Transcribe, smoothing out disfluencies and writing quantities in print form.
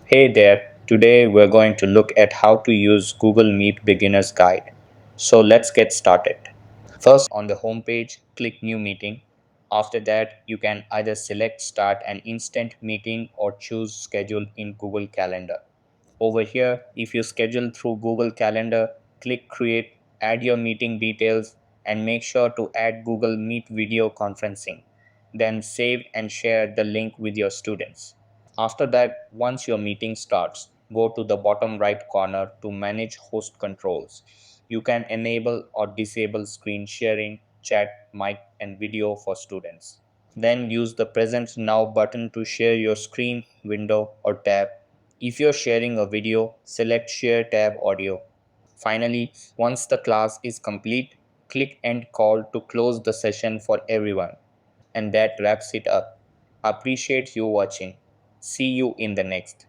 Hey there, today we're going to look at how to use Google Meet Beginner's Guide. So let's get started. First, on the home page, click New Meeting. After that, you can either select Start an instant meeting or choose Schedule in Google Calendar. Over here, if you schedule through Google Calendar, click Create, add your meeting details, and make sure to add Google Meet video conferencing. Then save and share the link with your students. After that, once your meeting starts, go to the bottom right corner to manage host controls. You can enable or disable screen sharing, chat, mic, and video for students. Then use the Present Now button to share your screen, window, or tab. If you're sharing a video, select Share tab audio. Finally, once the class is complete, click End Call to close the session for everyone. And that wraps it up. Appreciate you watching. See you in the next.